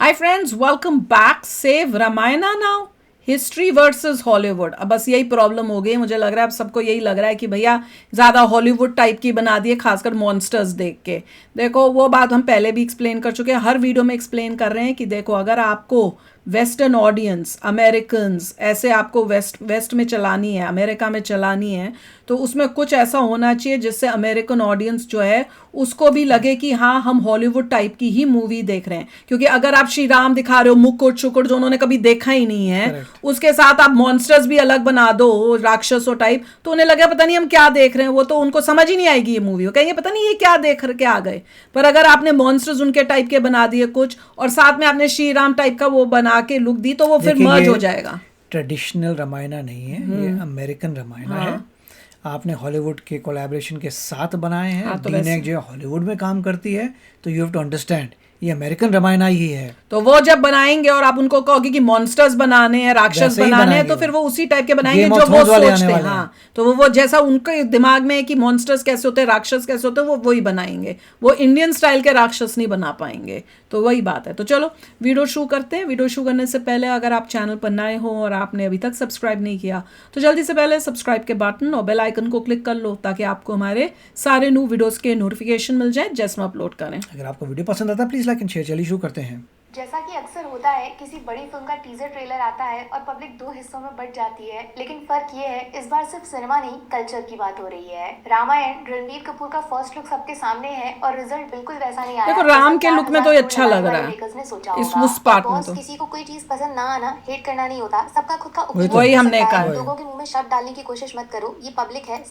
Hi friends, welcome back. Save Ramayana now. History versus Hollywood. अब बस यही problem हो गई है. मुझे लग रहा है अब सबको यही लग रहा है कि भैया ज़्यादा हॉलीवुड टाइप की बना दिए, खासकर मॉन्स्टर्स देख के. देखो वो बात हम पहले भी एक्सप्लेन कर चुके हैं, हर वीडियो में एक्सप्लेन कर रहे हैं कि देखो अगर आपको वेस्टर्न ऑडियंस, अमेरिकन्स ऐसे आपको वेस्ट में चलानी है, अमेरिका में चलानी है, तो उसमें कुछ ऐसा होना चाहिए जिससे अमेरिकन ऑडियंस जो है उसको भी लगे कि हाँ हम हॉलीवुड टाइप की ही मूवी देख रहे हैं. क्योंकि अगर आप श्री राम दिखा रहे हो, मुकुट शुकुट जो उन्होंने कभी देखा ही नहीं है, Correct. उसके साथ आप मॉन्स्टर्स भी अलग बना दो, राक्षसों टाइप, तो उन्हें लगे पता नहीं हम क्या देख रहे हैं. वो तो उनको समझ ही नहीं आएगी ये मूवी, वो कहेंगे पता नहीं ये क्या देख के आ गए. पर अगर आपने मॉन्स्टर्स उनके टाइप के बना दिए कुछ, और साथ में आपने श्री राम टाइप का वो बना के लुक दी, तो वो फिर देखिए, मर्ज ये हो जाएगा. ट्रेडिशनल रामायणा नहीं है, ये अमेरिकन रामायणा है. आपने हॉलीवुड के कोलैबोरेशन के साथ बनाए हैं. हाँ, तो डीनेक जो हॉलीवुड में काम करती है, तो यू हैव टू अंडरस्टैंड ये अमेरिकन रामायणा ही है. तो वो जब बनाएंगे और आप उनको कहोगे कि मॉन्स्टर्स बनाने हैं, राक्षस वैसे ही बनाने हैं, बनाएंगे तो वो. फिर वो उसी टाइप के बनाएंगे Game जो of वो Thrones वाले आने सोचते हैं. वाले हैं. हाँ, तो वो जैसा उनके दिमाग में है कि मॉन्स्टर्स कैसे होते हैं, राक्षस कैसे होते हैं, वो वही बनाएंगे. वो इंडियन स्टाइल के राक्षस नहीं बना पाएंगे. तो वही बात है. तो चलो वीडियो शुरू करते हैं. वीडियो शुरू करने से पहले अगर आप चैनल पर नए हो और आपने अभी तक सब्सक्राइब नहीं किया, तो जल्दी से पहले सब्सक्राइब के बटन और बेल आइकन को क्लिक कर लो, ताकि आपको हमारे सारे न्यू वीडियोस के नोटिफिकेशन मिल जाए जैसे हम अपलोड करें. अगर आपको वीडियो पसंद आता है प्लीज लाइक एंड शेयर. चलिए शुरू करते हैं. जैसा कि अक्सर होता है, किसी बड़ी फिल्म का टीजर ट्रेलर आता है और पब्लिक दो हिस्सों में बंट जाती है. लेकिन फर्क ये है, इस बार सिर्फ सिनेमा नहीं, कल्चर की बात हो रही है. रामायण रणबीर कपूर का फर्स्ट लुक सबके सामने है और रिजल्ट बिल्कुल वैसा नहीं आया. देखो राम के लुक में तो ये अच्छा लग रहा है. इस उस पार्ट में तो किसी को कोई चीज पसंद ना आना, हेट करना नहीं होता. सबका खुद का वही वही हमने कहा. लोगों के मुंह में शब्द डालने की कोशिश मत करो, ये पब्लिक है.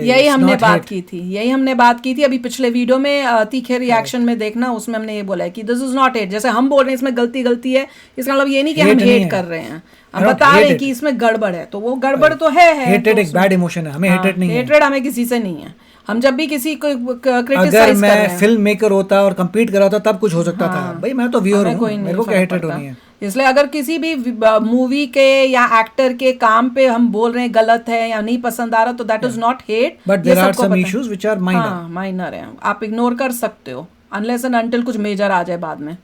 यही हमने बात की थी, यही हमने बात की थी अभी पिछले वीडियो में, तीखे रिएक्शन में देखना, उसमें हमने ये बोला है कि दिस इज नॉट हेट. जैसे हम बोल रहे हैं इसमें गलती है, इसका मतलब ये नहीं कि हम हेट कर रहे हैं, हम बता रहे हैं कि इसमें गड़बड़ है. तो वो गड़बड़ तो है. हेटेड एक बैड इमोशन है, हमें हेटेड नहीं है. हेट्रेड हमें किसी से नहीं है. हम जब भी किसी को क्रिटिसाइज अगर कर रहे मैं हैं, फिल्म मेकर होता और कम्पीट कर रहा होता तब कुछ हो सकता था. भाई मैं तो व्यूअर हूँ, मेरे को क्या हेटेड होनी है. इसलिए अगर किसी भी मूवी के या एक्टर के काम पे हम बोल रहे हैं गलत है या नहीं पसंद आ रहा, तो that is not hate. But there are some issues which are minor. Minor है, आप इग्नोर कर सकते हो अनलेस एंड अनटिल कुछ मेजर आ जाए बाद में.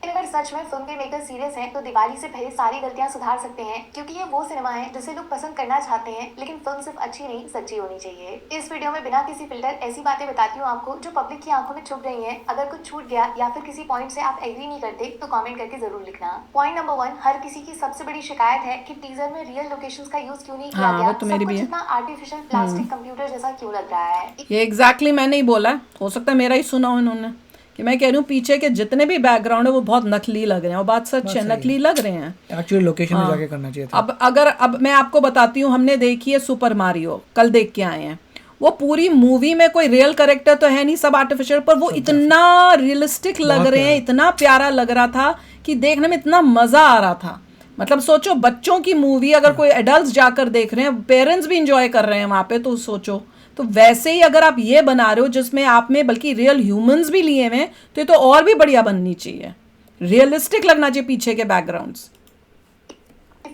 अगर सच में फिल्म के मेकर सीरियस हैं, तो दिवाली से पहले सारी गलतियां सुधार सकते हैं, क्योंकि ये वो सिनेमा है जिसे लोग पसंद करना चाहते हैं. लेकिन फिल्म सिर्फ अच्छी नहीं, सच्ची होनी चाहिए. इस वीडियो में बिना किसी फिल्टर ऐसी बातें बताती हूँ आपको जो पब्लिक की आंखों में छुप रही हैं. अगर कुछ छूट गया या फिर किसी पॉइंट से आप एग्री नहीं करते, तो कमेंट करके जरूर लिखना. पॉइंट नंबर 1, हर किसी की सबसे बड़ी शिकायत है कि टीजर में रियल लोकेशंस का यूज क्यों नहीं किया गया. वो तो मेरी भी है. इतना आर्टिफिशियल प्लास्टिक कंप्यूटर जैसा क्यों लग रहा है. ये एग्जैक्टली मैं नहीं बोला, हो सकता है मेरा ही सुना हो इन्होंने, कि मैं कह रही हूँ पीछे के जितने भी बैकग्राउंड है वो बहुत नकली लग रहे हैं. और बात सच है, नकली लग रहे हैं. एक्चुअली लोकेशन में जाके करना चाहिए था. अब मैं आपको बताती हूँ, हमने देखी है सुपर मारियो, कल देख के आए हैं. वो पूरी मूवी में कोई रियल कैरेक्टर तो है नहीं, सब आर्टिफिशियल, पर वो इतना रियलिस्टिक लग रहे हैं, इतना प्यारा लग रहा था कि देखने में इतना मजा आ रहा था. मतलब सोचो, बच्चों की मूवी अगर कोई एडल्ट जाकर देख रहे हैं, पेरेंट्स भी इंजॉय कर रहे हैं वहां पे, तो सोचो. तो वैसे ही अगर आप ये बना रहे हो जिसमें आप में बल्कि रियल ह्यूमंस भी लिए हुए, तो ये तो और भी बढ़िया बननी चाहिए. रियलिस्टिक लगना चाहिए पीछे के बैकग्राउंड्स.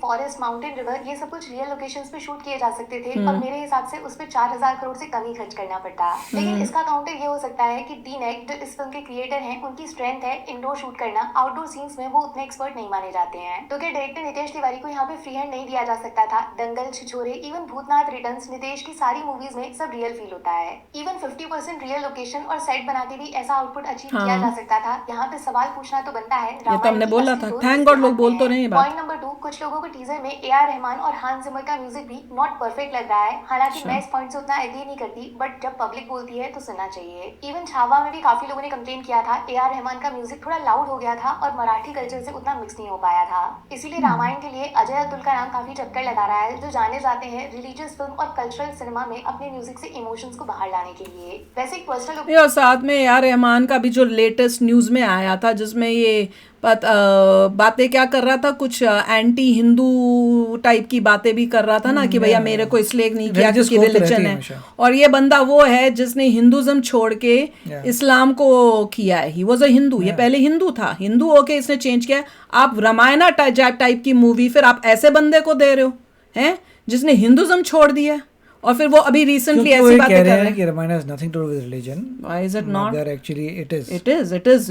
फॉरेस्ट, माउंटेन, रिवर, ये सब कुछ रियल लोकेशंस पे शूट किए जा सकते थे. और मेरे हिसाब से उस पे 4000 करोड़ से कम ही खर्च करना पड़ता. लेकिन इसका काउंटर ये हो सकता है कि डीनेक, जो इस फिल्म के क्रिएटर हैं, उनकी स्ट्रेंथ है इंडोर शूट करना. आउटडोर सीन्स में वो उतने एक्सपर्ट नहीं माने जाते हैं. तो क्या डायरेक्टर नितेश तिवारी को यहाँ पे फ्री हैंड नहीं दिया जा सकता था? दंगल, छिछोरे, इवन भूतनाथ रिटर्न्स, नितेश की सारी मूवीज में सब रियल फील होता है. इवन 50% रियल लोकेशन और सेट बना के भी ऐसा आउटपुट अचीव किया जा सकता था. यहाँ पे सवाल पूछना तो बनता है, ये तो हमने बोला था. थैंक गॉड लोग बोल तो रहे हैं. पॉइंट नंबर 2, कुछ लोगों को टीजर में ए.आर. रहमान और हांस जिमर का म्यूजिक भी नॉट परफेक्ट लग रहा है. हालांकि मैं इस पॉइंट से उतना एग्री नहीं करती, बट जब पब्लिक बोलती है तो सुनना चाहिए. इवन छावा में भी काफी लोगों ने कंप्लेन किया था, ए.आर. रहमान का म्यूजिक थोड़ा लाउड हो गया था और मराठी कल्चर से उतना मिक्स नहीं हो पाया था. इसीलिए रामायण के लिए अजय अब्दुल का नाम काफी चक्कर लगा रहा है, जो जाने जाते हैं रिलीजियस फिल्म और कल्चरल सिनेमा में अपने म्यूजिक से इमोशंस को बाहर लाने के लिए. वैसे एक पर्सनल और साथ में ए.आर. रहमान का भी जो लेटेस्ट न्यूज में आया था, जिसमें ये बातें क्या कर रहा था, कुछ एंटी हिंदू टाइप की बातें भी कर रहा था ना, कि भैया मेरे को इसलिए नहीं किया क्योंकि रिलीजन है. और ये बंदा वो है जिसने हिंदुज्म छोड़ के इस्लाम को किया है. ही वॉज अ हिंदू, ये पहले हिंदू था, हिंदू होके इसने चेंज किया. आप रामायणा टाइप की मूवी फिर आप ऐसे बंदे को दे रहे हो हैं जिसने हिंदुज्म छोड़ दिया. और फिर वो अभी रिसेंटली क्योंकि वो ऐसी ये बातें कह कर रहे रहे हैं हैं. कि Ramayana has nothing to do with religion, why is it not? मगर actually it is.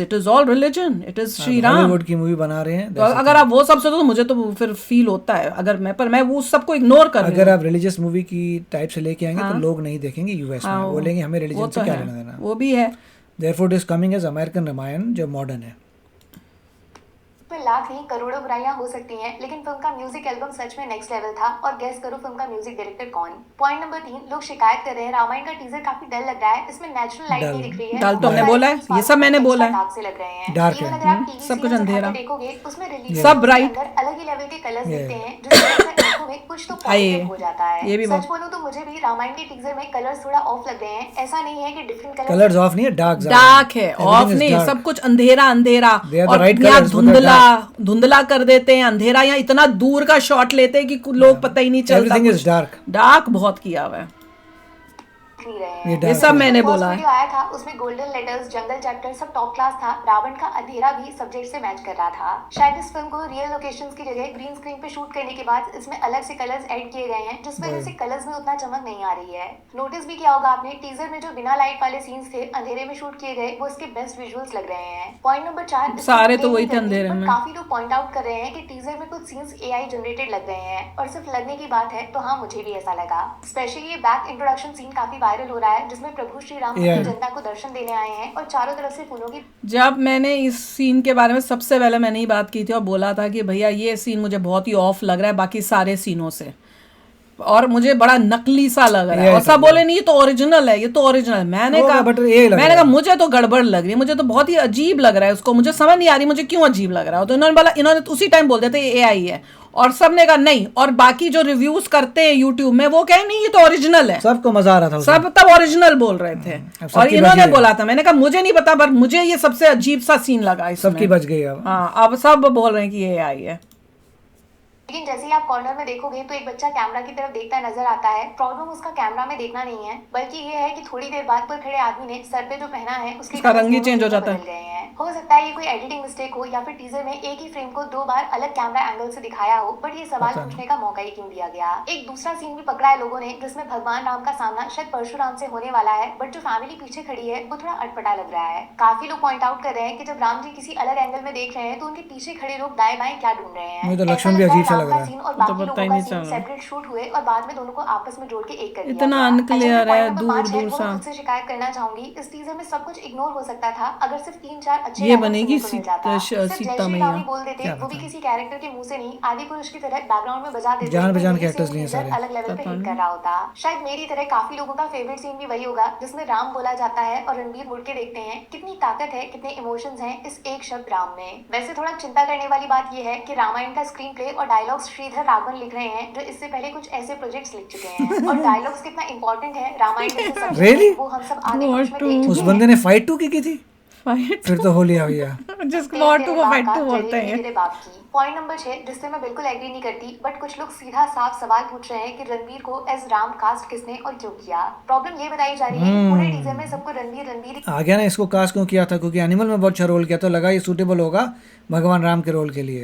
It is all religion. It is Shri Ram. Hollywood की मूवी बना रहे हैं, तो अगर आप वो सब सोचो तो मुझे तो फिर फील होता है, अगर मैं वो सबको इग्नोर कर रही अगर हूँ. आप रिलीजियस मूवी की टाइप से लेके आएंगे तो लोग नहीं देखेंगे यूएस में, बोलेंगे हमें वो रिलीजन तो से क्या है, लेना देना। वो भी है. Therefore it is coming as American Ramayan जो मॉडर्न है। में लाख नहीं करोड़ों बुराइयां हो सकती हैं, लेकिन फिल्म का म्यूजिक एल्बम सच में नेक्स्ट लेवल था। और गेस करो फिल्म का म्यूजिक डायरेक्टर कौन? पॉइंट नंबर 3, लोग शिकायत कर रहे हैं रामायण का टीजर काफी डल लग रहा है, इसमें नेचुरल लाइट नहीं दिख रही है। डल तो हमने बोला है, ये सब मैंने बोला है. डार्क से लग रहे हैं। Dark इवन है। अगर आप टीवी सब कुछ सीरीज अंधेरा. उठा के देखोगे उसमें रिलीज सब bright. अलग ही लेवल के कलर्स दिखते हैं, जिससे आंखों में कुछ तो पॉजिटिव हो जाता है। ये भी सच बोलूं तो मुझे भी रामायण के टीजर में कलर्स थोड़ा ऑफ लग रहे हैं। ऐसा नहीं है कि डिफरेंट कलर्स ऑफ नहीं है, डार्क डार्क है, ऑफ नहीं, सब कुछ अंधेरा अंधेरा. They are the और right यहाँ colours, but धुंधला they're धुंधला कर देते हैं, अंधेरा. यहाँ इतना दूर का शॉट लेते हैं कि लोग पता ही नहीं चलता. Everything is dark. डार्क बहुत किया हुआ है. नहीं रहे ये हैं। dark सब है। मैंने फर्स्ट बोला है. वीडियो आया था उसमें गोल्डन लेटर्स, जंगल चैप्टर सब टॉप क्लास था। रावण का अंधेरा भी सब्जेक्ट से मैच कर रहा था। शायद इस फिल्म को रियल लोकेशंस की जगह ग्रीन स्क्रीन पे शूट करने के बाद इसमें अलग से कलर्स ऐड किए गए हैं, जिस वजह से कलर्स में उतना चमक नहीं आ रही है। नोटिस भी किया होगा आपने, टीजर में जो बिना लाइट वाले सीन्स थे अंधेरे में शूट किए गए, वो इसके बेस्ट विजुअल्स लग रहे हैं। पॉइंट नंबर 4, सारे तो वही थे अंधेरे में. काफी लोग पॉइंट आउट कर रहे हैं कि टीजर में कुछ सीन्स एआई जनरेटेड लग रहे हैं, और सिर्फ लगने की बात है तो हाँ, मुझे भी ऐसा लगा। स्पेशली ये बैक इंट्रोडक्शन सीन काफी वायरल हो रहा है, जिसमें प्रभु श्री राम अपनी जनता को दर्शन देने आए हैं और चारों तरफ से फूलों की। जब मैंने इस सीन के बारे में सबसे पहले मैंने ही बात की थी और बोला था कि भैया ये सीन मुझे बहुत ही ऑफ लग रहा है बाकी सारे सीनों से, और मुझे बड़ा नकली सा लग रहा है. और सब बोले नहीं ये तो ओरिजिनल है, ये तो ओरिजिनल है. मैंने कहा मुझे तो गड़बड़ लग रही है, मुझे तो बहुत ही अजीब लग रहा है. उसको मुझे समझ नहीं आ रही मुझे क्यों अजीब लग रहा है. तो इन्होंने उसी टाइम बोल देते ये एआई है, और सबने कहा नहीं. और बाकी जो रिव्यूज करते हैं यूट्यूब में वो कहे नहीं ये तो ओरिजिनल है. सबको मजा आ रहा था, सब तब ओरिजिनल बोल रहे थे. और इन्होंने बोला था, मैंने कहा मुझे नहीं पता पर मुझे ये सबसे अजीब सा सीन लगा इसमें. सबकी बच गई अब. हाँ, अब सब बोल रहे हैं कि ये एआई है. लेकिन जैसे ही आप कॉर्नर में देखोगे तो एक बच्चा कैमरा की तरफ देखता नजर आता है। प्रॉब्लम उसका कैमरा में देखना नहीं है, बल्कि ये है कि थोड़ी देर बाद पर खड़े आदमी ने सर पे जो पहना है उसका रंग ही चेंज हो जाता है. हो सकता है ये कोई एडिटिंग मिस्टेक हो, या फिर टीजर में एक ही फ्रेम को 2 बार अलग कैमरा एंगल से दिखाया हो, बट ये सवाल पूछने का मौका ही क्यों दिया गया। एक दूसरा सीन भी पकड़ा है लोगों ने, जिसमें भगवान राम का सामना शायद परशुराम से होने वाला है, बट जो फैमिली पीछे खड़ी है वो थोड़ा अटपटा लग रहा है। काफी लोग पॉइंट आउट कर रहे हैं कि जब राम जी किसी अलग एंगल में देख रहे हैं तो उनके पीछे खड़े लोग दाएं बाएं क्या ढूंढ रहे हैं। मुझे तो लक्ष्मण भी अजीब सा लग रहा है. और बाकी लोगों का सीन सेपरेट शूट हुए और बाद में दोनों को आपस में जोड़ के एक कर दिया। इतना अनक्लियर है, दूर दूर सा. मुझसे शिकायत करना चाहूंगी, इस टीजर में सब कुछ इग्नोर हो सकता था अगर सिर्फ 3-4 अच्छे ये बनेगी सीता मैया. बोल देते, वो भी किसी कैरेक्टर के मुंह से नहीं, आदि पुरुष की तरह बैकग्राउंड में बजा देते, जान पहचान के एक्टर्स लिए सारे. अलग लेवल पे हिट कर रहा होता। शायद मेरी तरह काफी लोगों का फेवरेट सीन भी वही होगा जिसमें राम बोला जाता है और रणबीर मुड़ के देखते हैं। कितनी ताकत है, कितने इमोशंस हैं इस एक शब्द राम में। वैसे थोड़ा चिंता करने वाली बात यह है कि रामायण का स्क्रीन प्ले और डायलॉग्स श्रीधर राघवन लिख रहे हैं, जो इससे पहले कुछ ऐसे प्रोजेक्ट्स लिख चुके हैं। और डायलॉग्स कितना इंपॉर्टेंट है रामायण, वो हम सब आगे कुछ में देख चुके हैं। उस बंदे ने फाइट 2 की थी, फिर तो हो लिया भैया. जिसको वॉर 2 को फाइट 2 बोलते हैं. पॉइंट नंबर 6, जिससे मैं बिल्कुल एग्री नहीं करती, बट कुछ लोग सीधा साफ सवाल पूछ रहे हैं कि रणबीर को एज राम कास्ट किसने और क्यों किया। प्रॉब्लम ये बताई जा रही है कि पूरे टीजर में सबको रणबीर आ गया ना. इसको कास्ट क्यों किया था? क्योंकि एनिमल में बहुत अच्छा रोल किया, तो लगा ये सूटेबल होगा भगवान राम के रोल के लिए.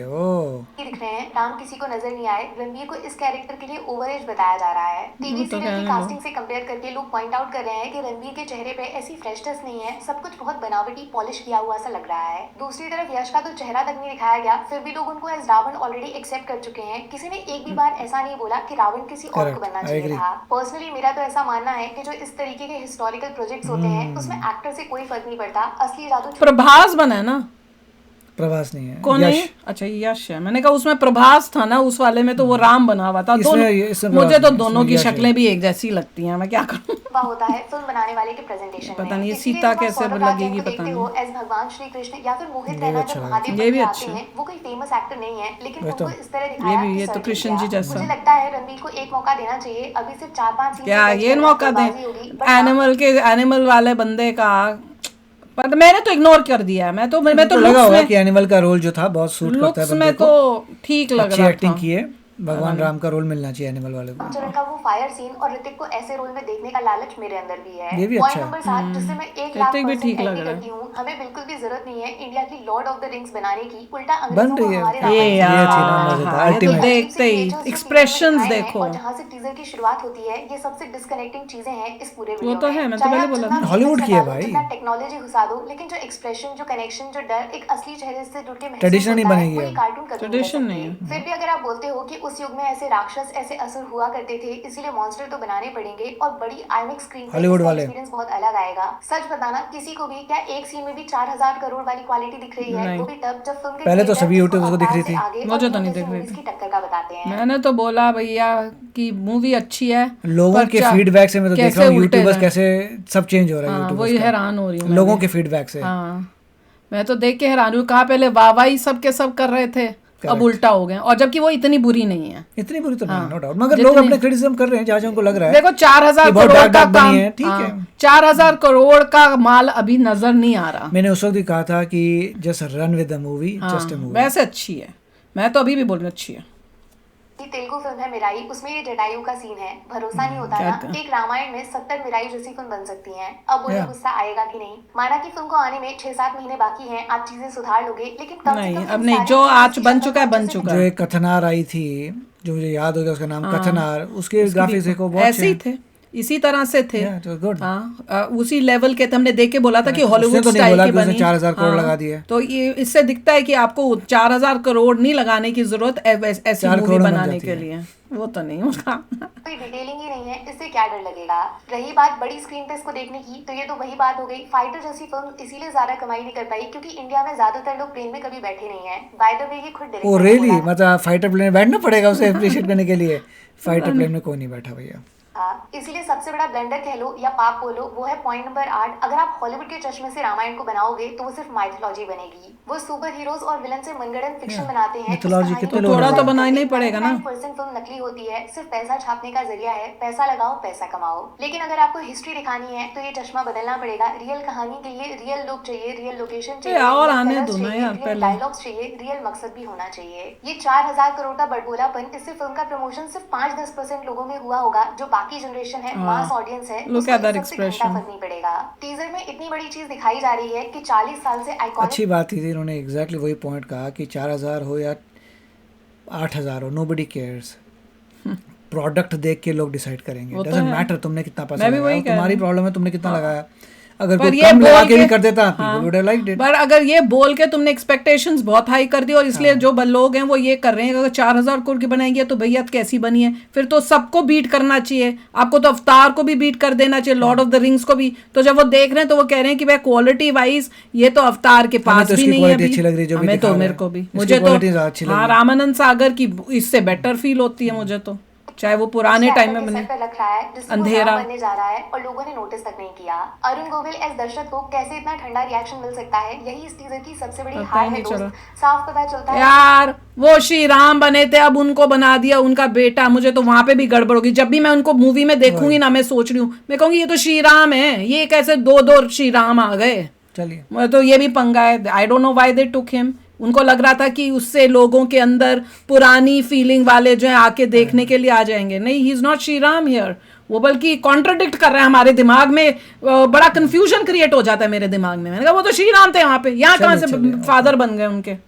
दिख रहे हैं, राम किसी को नजर नहीं आए। रणबीर को इस कैरेक्टर के लिए ओवर एज बताया जा रहा है। टीवी सीरियल की कास्टिंग से कंपेयर करके लोग पॉइंट आउट कर रहे हैं कि रणबीर के चेहरे पे ऐसी फ्रेशनेस नहीं है, सब कुछ बहुत बनावटी पॉलिश किया हुआ सा लग रहा है। दूसरी तरफ यश का तो चेहरा तक नहीं दिखाया गया, फिर भी लोग उनको एज रावण ऑलरेडी एक्सेप्ट कर चुके हैं। किसी ने एक भी बार ऐसा नहीं बोला कि रावण किसी और को बनना चाहिए था। पर्सनली मेरा तो ऐसा मानना है कि जो इस तरीके के हिस्टोरिकल प्रोजेक्ट्स होते हैं उसमें एक्टर से कोई फर्क नहीं पड़ता, असली जादू प्रभास बना है ना, प्रभास नहीं है. कौन है? अच्छा यश है. मैंने कहा उसमें प्रभास था ना, उस वाले में तो वो राम बना हुआ था. मुझे तो दोनों की शक्लें भी एक जैसी लगती हैं, मैं क्या करूं. होता है फिल्म बनाने वाले के प्रेजेंटेशन पता नहीं सीता कैसे लगेगी, पता नहीं. एज भगवान श्री कृष्ण या फिर मोहित रहना जब महादेव ये भी बनके अच्छा आते हैं, वो कोई फेमस एक्टर नहीं है, लेकिन उनको इस तरह ये दिखाया भी, कि ये तो सर्जन कृष्ण किया। जी जैसा. मुझे लगता है रणबीर को एक मौका देना चाहिए, अभी सिर्फ 4-5 सीन क्या ये मौका दें एनिमल वाले बंदे का? पर मैंने तो इग्नोर कर दिया है. मैं तो लगा होगा कि एनिमल का रोल जो था बहुत सूट करता है बंदे में को. तो ठीक लग रहा था. एक्टिंग की है. भगवान राम का रोल मिलना चाहिए एनिमल वाले को. चरण का वो फायर सीन और ऋतिक को ऐसे रोल में देखने का लालच मेरे अंदर भी है. ये भी पॉइंट अच्छा नंबर 7, जिससे मैं एक ऋतिक भी ठीक लग रहा है। करती हूँ, हमें बिल्कुल भी जरूरत नहीं है इंडिया की लॉर्ड ऑफ द रिंग्स बनाने की, उल्टा बन अंग्रेजों को रही है हमारे ये ये रामायण थी ना यार मजेदार हाँ, ये तो अल्टीमेट। देखते ही एक्सप्रेशंस देखो। और जहाँ से टीजर की शुरुआत होती है, ये सबसे डिस्कनेक्टिंग चीजें हैं इस पूरे वो वीडियो तो में। है, मैं तो चाहे पहले आप बोला जितना था। हॉलीवुड visuals की है लगा दो, भाई। जितना टेक्नोलॉजी घुसा दो, लेकिन जो एक्सप्रेशन, जो कनेक्शन, जो डर एक असली चेहरे से जुड़ के महसूस Tradition नहीं होता है, बनेगी वो ये अब। कार्टून कभी नहीं कर ट्रेडिशन नहीं सकते। है। फिर भी अगर आप बोलते हो कि उस युग में ऐसे राक्षस, ऐसे असुर हुआ करते थे, इसीलिए मॉन्स्टर तो बनाने पड़ेंगे और बड़ी आईमैक्स स्क्रीन पे हॉलीवुड इसका वाले। एक्सपीरियंस बहुत अलग आएगा। सच बताना, किसी को भी क्या एक सीन में भी 4000 करोड़ वाली क्वालिटी दिख रही है? नहीं। वो भी तब जब फिल्म के पहले तो creator सभी इसको यूट्यूबर्स को दिख अवतार रही से थी। आगे और मुझे तो न्यू नहीं जैसी दिख रही मूवीज थी। की टक्कर का बताते हैं। मैंने तो बोला भैया कि मूवी अच्छी है, लोगों पर के फीडबैक से मैं तो देख कैसे रहा हूँ उल्टे यूट्यूबर्स हैं। कैसे सब चेंज हो रहा है हाँ, यूट्यूबर्स वही का। हैरान हो रही हूँ मैं लोगों भी। के फीडबैक से। हाँ, मैं तो देख के हैरान हूँ, कहाँ पहले वाहवाही सब के सब कर रहे थे, अब Correct. उल्टा हो गए, और जबकि वो इतनी बुरी नहीं है। इतनी बुरी तो नहीं, हाँ, नो डाउट, मगर लोग जितनी- अपने क्रिटिसिज्म कर रहे हैं जहाँ जहाँ उनको लग रहा है। देखो 4000 कि बहुत करोड़ डार्क का डार्क बनी काम, है, ठीक है। 4000 करोड़ का माल अभी नजर नहीं आ रहा। मैंने उस वक्त भी कहा था कि just run with the movie, हाँ, जस्ट अ मूवी। वैसे अच्छी है, मैं तो अभी भी बोल रही हूँ अच्छी है। ये तेलुगु फिल्म है मिराई, उसमें ये जटायु का सीन है। भरोसा नहीं होता क्या ना क्या? एक रामायण में 70 मिराई जैसी फिल्म बन सकती हैं। अब मुझे Yeah. गुस्सा आएगा कि नहीं? माना कि फिल्म को आने में 6-7 महीने बाकी हैं, आप चीजें सुधार लोगे, लेकिन कम से नहीं, कम अब इन नहीं, सारी जो चीजों आज की बन शक्ल चुका है, को बन अच्छे से चुका जो है। एक कथनार आई थी, जो मुझे याद हो गया उसका नाम, कथनार, उसके ग्राफिक्स देखो बहुत ऐसे ही थे, इसी तरह से थे। गुड। हाँ, उसी लेवल के थे। हमने देख के बोला था कि उसने हॉलीवुड तो नहीं स्टाइल बोला की कि उसने बनी। 4000 करोड़ हाँ, लगा दिए। तो ये इससे दिखता है कि आपको 4000 करोड़ नहीं लगाने की जरूरत ऐसी 4 मूवी करोड़ में बन बनाने जाती के है। लिए, वो तो नहीं होगा। कोई डिटेलिंग ही नहीं है, इससे क्या डर लगेगा? रही बात बड़ी स्क्रीन पे इसको देखने की, तो ये तो वही बात हो गई। फाइटर जैसी फिल्म इसीलिए ज्यादा कमाई नहीं कर पाई क्योंकि इंडिया में ज्यादातर लोग प्लेन में कभी बैठे नहीं है। बाय द वे, ये खुद ओ डायरेक्टर ने रियली, बोला था। मतलब फाइटर प्लेन में बैठना पड़ेगा उसे अप्रिशिएट करने के लिए। फाइटर प्लेन में कोई नहीं बैठा भैया। हाँ, इसीलिए सबसे बड़ा ब्लंडर कह लो या पाप बोलो, वो है पॉइंट नंबर 8। अगर आप हॉलीवुड के चश्मे से रामायण को बनाओगे तो वो सिर्फ माइथोलॉजी बनेगी। वो सुपर हीरोज और विलन से मनगढ़ंत फिक्शन Yeah. बनाते हैं। Mythology उस कितने कहानी लोग को थोड़ा तो हैं? बनाना ही पड़ेगा ना। 99% फिल्म नकली होती है, सिर्फ पैसा छापने का जरिया है। पैसा लगाओ, पैसा कमाओ। लेकिन अगर आपको हिस्ट्री दिखानी है तो ये चश्मा बदलना पड़ेगा। रियल कहानी के लिए रियल लोग चाहिए, रियल लोकेशन चाहिए, और रियल आने कलर्स दो ना चाहिए, यार रियल पहले। डायलॉग्स चाहिए, रियल मकसद भी होना चाहिए। ये 4000 करोड़ का बड़बोलापन, इससे फिल्म का प्रमोशन सिर्फ 5-10% लोगों में हुआ होगा। जो बाकी जनरेशन है, मास ऑडियंस है, Look उसको at that इस सबसे घंटा expression. फर्क नहीं पड़ेगा। टीजर में इतनी बड़ी चीज दिखाई जा रही है कि 40 साल से आइकॉनिक अच्छी बात थी, इन्होंने एग्जैक्टली वही पॉइंट कहा कि 4000 हो या 8000 हो, नोबडी केयर्स। प्रोडक्ट देख के लोग डिसाइड करेंगे, वो तो डजंट है। मैटर तुमने कितना पैसा मैं भी लगाया, वही कह तुम्हारी रही हूँ। प्रॉब्लम है तुमने कितना लगाया। अगर पर कोई ये कम लगा बोल के भी के- कर देता, हाँ, people would have liked it. पर अगर ये बोल के तुमने एक्सपेक्टेशंस बहुत हाई कर दी और इसलिए जो लोग हैं वो ये कर रहे हैं, अगर 4000 करोड़ की बनाएंगे तो भैया कैसी बनी है? फिर तो सबको बीट करना चाहिए। आपको तो अवतार को भी बीट कर देना चाहिए, लॉर्ड ऑफ द रिंग्स को भी। तो जब वो देख रहे हैं तो वो कह रहे हैं कि भाई क्वालिटी वाइज ये तो अवतार के हमें पास तो भी इसकी नहीं है quality अभी। अच्छी लग रही है जो भी हमें दिखा तो, रहे मेरे हैं। को भी, इसकी मुझे तो quality ज़्यादा अच्छी लग हाँ, रही है। रामानंद सागर की इससे बेटर फील होती है मुझे तो, चाहे वो पुराने टाइम में बने। सर पे रख रहा है जिसमें अंधेरा। वो बनने जा रहा है और लोगों ने नोटिस तक नहीं किया। अरुण गोविल एस दर्शक को कैसे इतना ठंडा रिएक्शन मिल सकता है, यही इस टीजर की सबसे बड़ी पता हार ही है नहीं दोस्त। चला। साफ पता चलता है यार वो श्री राम बने थे, अब उनको बना दिया उनका बेटा। मुझे तो वहां पे भी गड़बड़ होगी। जब भी मैं उनको मूवी में देखूंगी ना, मैं सोच रही हूँ, मैं कहूंगी ये तो श्री राम है, ये कैसे दो श्री राम आ गए? चलिए, मैं तो ये भी पंगा है। I don't know why they took him. उनको लग रहा था कि उससे लोगों के अंदर पुरानी फीलिंग वाले जो है आके देखने के लिए आ जाएंगे। नहीं, he is not Shri Ram here. वो बल्कि कॉन्ट्रडिक्ट कर रहा है हमारे दिमाग में। बड़ा कंफ्यूजन क्रिएट हो जाता है मेरे दिमाग में। मैंने कहा वो तो श्री राम थे वहां पे, यहाँ कहाँ से चलिए, फादर बन गए उनके?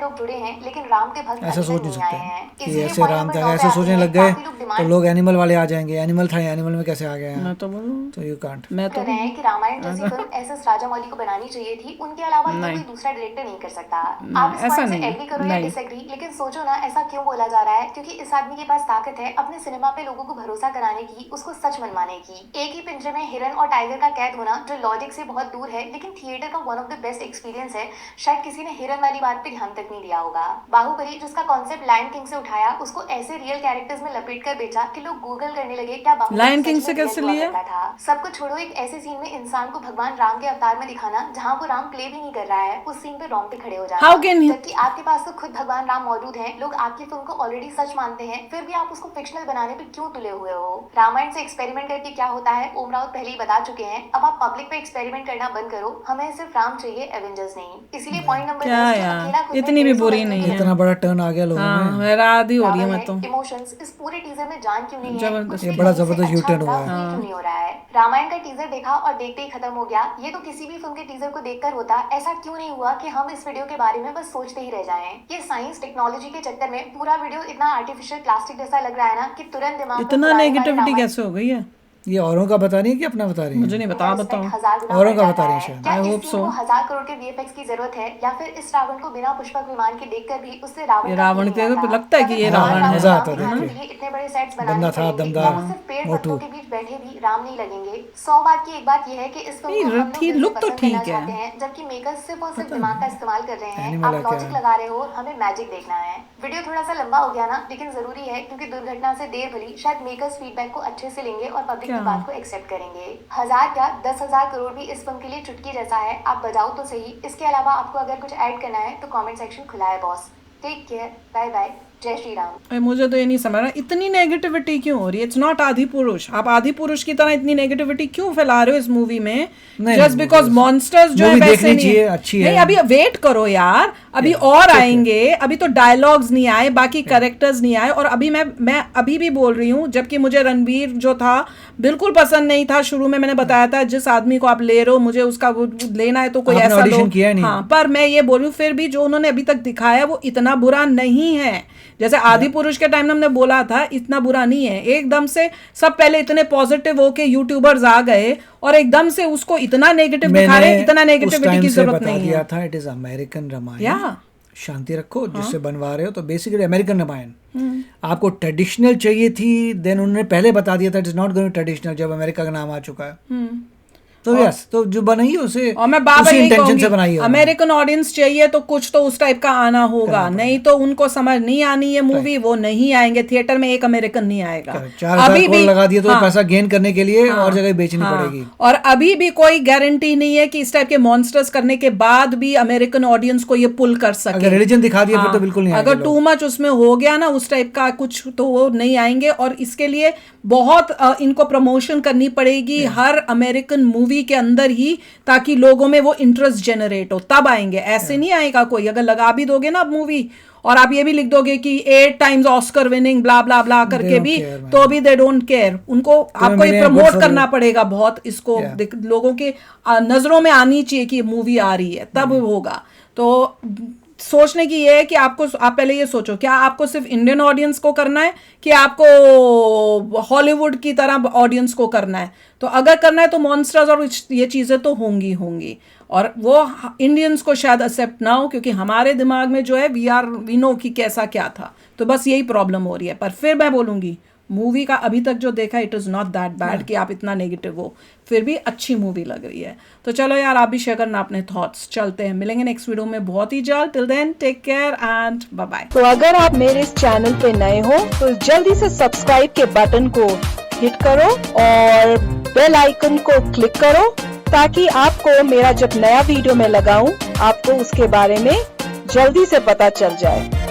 लोग जुड़े हैं लेकिन राम के भक्त ऐसा अभी सोच तक नहीं नहीं सकते आए हैं। कि इसलिए ऐसे point राम number तक 9 पे ऐसे आते सोचने हैं, लग गए काफी लोग तो demand लोग एनिमल वाले आ जाएंगे। एनिमल था, एनिमल में कैसे आ गए मैं हैं? तो बोलूँ, तो यू कांट। मैं तो कर रहे हैं कि रामायण जैसी फिल्म एसएस राजामौली को बनानी चाहिए थी। उनके अलावा तो नहीं। कोई दूसरा डायरेक्टर नहीं कर सकता। नहीं, आप इस ऐसा पॉइंट से नहीं, एग्री करो या नहीं। डिसएग्री, लेकिन सोचो ना ऐसा क्यों बोला जा रहा है? क्योंकि इस आदमी के पास ताकत है अपने सिनेमा पे लोगों को भरोसा कराने की, उसको सच मनवाने की। एक ही पिंजरे में हिरन और टाइगर का कैद होना जो लॉजिक से बहुत दूर है, लेकिन थिएटर का one of the best experience है। शायद किसी ने हिरन वाली बात पे ध्यान तक नहीं दिया होगा। बाहुबली जिसका कॉन्सेप्ट लायन किंग से उठाया, उसको ऐसे रियल कैरेक्टर्स में लपेट कर बेचा कि लोग गूगल करने लगे क्या बाहुबली लायन सच किंग में से villain कैसे हुआ लिया? करता था। सब कुछ छोड़ो, एक ऐसे सीन में इंसान को भगवान राम के अवतार में दिखाना जहाँ वो राम प्ले भी नहीं कर रहा है, उस सीन पे रोंगटे खड़े हो जाना। How can he- जबकि आपके पास तो खुद भगवान राम मौजूद हैं, लोग आपकी फिल्म को ऑलरेडी सच मानते हैं, फिर भी आप उसको फिक्शनल बनाने पे क्यों तुले हुए हो? रामायण से एक्सपेरिमेंट करके क्या होता है ओम राउत पहले ही बता चुके हैं। अब आप पब्लिक पे एक्सपेरिमेंट करना बंद करो। हमें सिर्फ राम चाहिए, एवेंजर्स नहीं। इसीलिए पॉइंट नंबर क्या 10 यार, अकेला खुद में इतनी इतनी भी बुरी नहीं है। इतना बड़ा टर्न आ गया लोगों में। हाँ हैरान ही हो रही है मैं तो। इमोशंस इस पूरे टीजर में जान क्यों नहीं है, जबरदस्त। कुछ ये भी बड़ा ढंग से जबरदस्त अच्छा U-turn बुरा हुआ है। feel क्यों नहीं हो रहा है। रामायण का टीजर देखा और देखते ही खत्म हो गया, ये तो किसी भी फिल्म के टीजर को देखकर होता। ऐसा क्यों नहीं हुआ कि हम इस वीडियो के बारे में बस सोचते ही रह जाएं। ये साइंस टेक्नोलॉजी के चक्कर में पूरा वीडियो इतना आर्टिफिशियल प्लास्टिक जैसा लग रहा है ना कि तुरंत दिमाग में इतना पुराने वाले नेगेटिविटी रामायण कैसे हो गई है? ये औरों का बता रही है कि अपना बता रही है? मुझे नहीं बता, बताओ। 1000 गुना औरों बढ़ का जाता बता रही है। है शायद। क्या I इस hope सीन so। को 1000 करोड़ के वीएफएक्स की जरूरत है, या फिर इस रावण को बिना पुष्पक विमान के देखकर भी उससे रावण ये का रावण फील के नहीं आता? लगता है कि ये अगर रावण है। मजा आता है राम देख के के। लिए इतने बड़े सेट्स बनाने बंदा था पड़ेंगे, दमदार, तो वो सिर्फ पेड़ मोटू। पत्तों के बीच बैठे भी राम नहीं लगेंगे। 100 बात की एक बात यह है कि इस फिल्म को नहीं, हम लोग ठीक- दिल से look तो पसंद करना ठीक है। चाहते हैं, जबकि मेकर्स सिर्फ और सिर्फ दिमाग का इस्तेमाल कर रहे हैं। Animal आप है क्या? लॉजिक लगा रहे हो, हमें मैजिक देखना है। वीडियो थोड़ा सा लंबा हो गया ना, लेकिन जरूरी है क्योंकि दुर्घटना से देर भली शायद मेकर्स फीडबैक को अच्छे से लेंगे और पब्लिक क्या? की बात को एक्सेप्ट करेंगे। 1000 क्या 10,000 करोड़ भी इस फिल्म के लिए चुटकी जैसा है, आप बजाओ तो सही। इसके अलावा आपको अगर कुछ ऐड करना है तो कमेंट सेक्शन खुला है boss. Take care, bye bye, जय श्री राम। अरे मुझे तो ये नहीं समझ रहा इतनी नेगेटिविटी क्यों हो रही है। इट्स नॉट आदि पुरुष। आप आदि पुरुष की तरह इतनी नेगेटिविटी क्यों फैला रहे हो इस मूवी में? नहीं, जस्ट बिकॉज मॉन्स्टर्स जो है movie वैसे देखनी नहीं चाहिए, अच्छी है। नहीं, अभी वेट करो यार, अभी और आएंगे। अभी तो डायलॉग्स नहीं आए, बाकी कैरेक्टर्स नहीं आए। और अभी मैं अभी भी बोल रही हूँ, जबकि मुझे रणवीर जो था बिल्कुल पसंद नहीं था। शुरू में मैंने बताया था जिस आदमी को आप ले रहे हो मुझे उसका वो लेना है तो कोई आपने ऐसा audition लो। किया नहीं। हाँ, पर मैं ये बोल रही हूँ फिर भी जो उन्होंने अभी तक दिखाया वो इतना बुरा नहीं है। जैसे आदि पुरुष के टाइम में हमने बोला था इतना बुरा नहीं है। एकदम से सब पहले इतने पॉजिटिव होके यूट्यूबर्स आ गए और एकदम से उसको इतना नेगेटिव दिखा रहे हैं। इतना नेगेटिविटी की जरूरत नहीं दिया है। था इट इज अमेरिकन रामायण। या शांति रखो जिससे बनवा रहे हो, तो बेसिकली अमेरिकन रामायण। आपको ट्रेडिशनल चाहिए थी, देन उन्होंने पहले बता दिया था it is not going traditional जब अमेरिका का नाम आ चुका है। तो यस, तो जो बनाई है उसे और मैं बार उसी यही इंटेंशन से बनाई कहूंगी है। अमेरिकन ऑडियंस चाहिए तो कुछ तो उस टाइप का आना होगा, नहीं तो उनको समझ नहीं आनी है मूवी, वो नहीं आएंगे थिएटर में। एक अमेरिकन नहीं आएगा। 4,000 करोड़ लगा दिए तो पैसा गेन करने के लिए और जगह बेचनी पड़ेगी। और अभी भी कोई गारंटी नहीं है कि इस टाइप के मॉन्स्टर्स करने के बाद भी अमेरिकन ऑडियंस को ये पुल कर सके। अगर रिलीजन दिखा दिया फिर तो बिल्कुल नहीं आएंगे अगर टू मच उसमें हो गया ना उस टाइप का कुछ, तो वो नहीं आएंगे। और इसके लिए बहुत इनको प्रमोशन करनी पड़ेगी हर अमेरिकन मूवी के अंदर ही, ताकि लोगों में वो इंटरेस्ट जनरेट हो, तब आएंगे। ऐसे नहीं आएगा कोई। अगर लगा भी दोगे ना मूवी और आप ये भी लिख दोगे कि 8 टाइम्स ऑस्कर विनिंग ब्ला ब्ला ब्ला करके भी, तो भी दे डोंट केयर। उनको आपको ये प्रमोट करना पड़ेगा बहुत, इसको लोगों के नजरों में आनी चाहिए कि मूवी आ रही है, तब होगा। तो सोचने की ये है कि आप पहले ये सोचो, क्या आपको सिर्फ इंडियन ऑडियंस को करना है कि आपको हॉलीवुड की तरह ऑडियंस को करना है? तो अगर करना है तो मॉन्स्टर्स और ये चीज़ें तो होंगी और वो इंडियंस को शायद एक्सेप्ट ना हो, क्योंकि हमारे दिमाग में जो है वी नो कि कैसा क्या था। तो बस यही प्रॉब्लम हो रही है। पर फिर मैं बोलूँगी मूवी का अभी तक जो देखा it is not that bad कि आप इतना नेगेटिव हो, फिर भी अच्छी मूवी लग रही है। तो चलो यार, आप भी शेयर करना अपने थॉट्स। चलते हैं, मिलेंगे नेक्स्ट वीडियो में बहुत ही जल्द। Till then take care and bye bye. तो अगर आप मेरे इस चैनल पे नए हो तो जल्दी से सब्सक्राइब के बटन को हिट करो और बेल आइकन को क्लिक करो, ताकि आपको मेरा जब नया वीडियो मैं लगाऊं आपको उसके बारे में जल्दी से पता चल जाए।